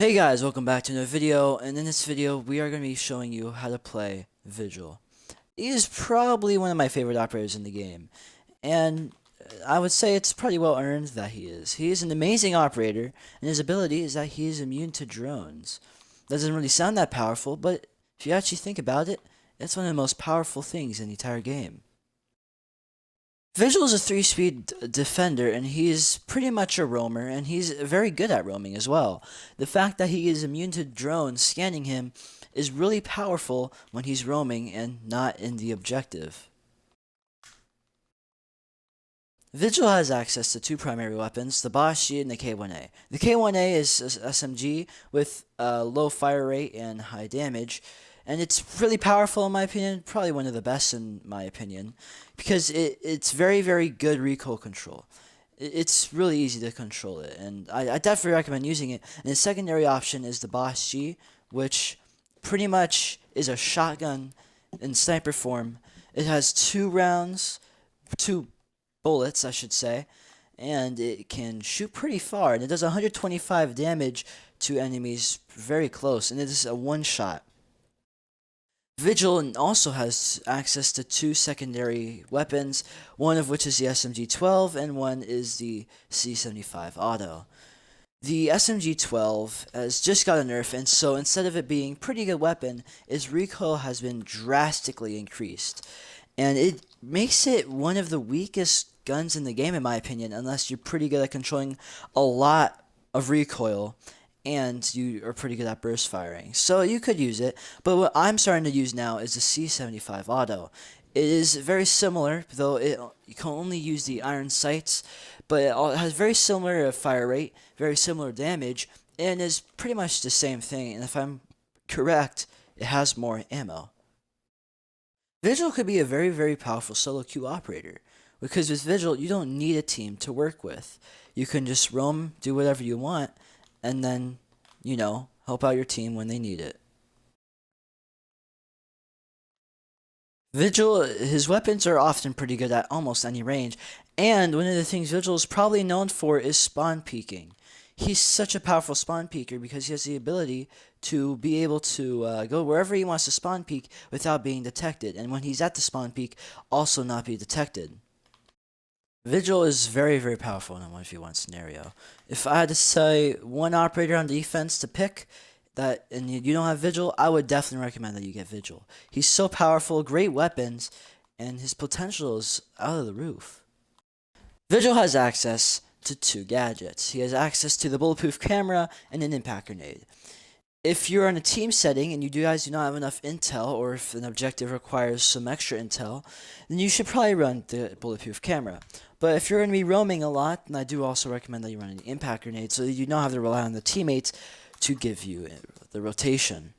Hey guys, welcome back to another video, and in this video we are going to be showing you how to play Vigil. He is probably one of my favorite operators in the game, and I would say it's pretty well earned that he is. He is an amazing operator, and his ability is that he is immune to drones. Doesn't really sound that powerful, but if you actually think about it, it's one of the most powerful things in the entire game. Vigil is a 3-speed defender, and he's pretty much a roamer, and he's very good at roaming as well. The fact that he is immune to drones scanning him is really powerful when he's roaming and not in the objective. Vigil has access to two primary weapons, the Bashi and the K1A. The K1A is SMG with low fire rate and high damage, and it's really powerful in my opinion, probably one of the best in my opinion, because it's very, very good recoil control. It's really easy to control it, and I definitely recommend using it. And the secondary option is the Bashi, which pretty much is a shotgun in sniper form. It has two bullets, I should say, and it can shoot pretty far, and it does 125 damage to enemies very close, and it is a one-shot. Vigil also has access to two secondary weapons, one of which is the SMG-12 and one is the C75 Auto. The SMG-12 has just got a nerf, and so instead of it being a pretty good weapon, its recoil has been drastically increased. And it makes it one of the weakest guns in the game, in my opinion, unless you're pretty good at controlling a lot of recoil and you are pretty good at burst firing. So you could use it, but what I'm starting to use now is the C75 Auto. It is very similar, though you can only use the iron sights, but it has very similar fire rate, very similar damage, and is pretty much the same thing, and if I'm correct, it has more ammo. Vigil could be a very, very powerful solo queue operator, because with Vigil, you don't need a team to work with. You can just roam, do whatever you want, and then, help out your team when they need it. Vigil, his weapons are often pretty good at almost any range, and one of the things Vigil is probably known for is spawn peeking. He's such a powerful spawn peeker because he has the ability to be able to go wherever he wants to spawn peek without being detected, and when he's at the spawn peek, also not be detected. Vigil is very, very powerful in a 1v1 scenario. If I had to say one operator on defense to pick, and you don't have Vigil, I would definitely recommend that you get Vigil. He's so powerful, great weapons, and his potential is out of the roof. Vigil has access to two gadgets. He has access to the bulletproof camera and an impact grenade. If you're in a team setting and you guys do not have enough intel, or if an objective requires some extra intel, then you should probably run the bulletproof camera. But if you're going to be roaming a lot, then I do also recommend that you run an impact grenade so that you don't have to rely on the teammates to give you the rotation.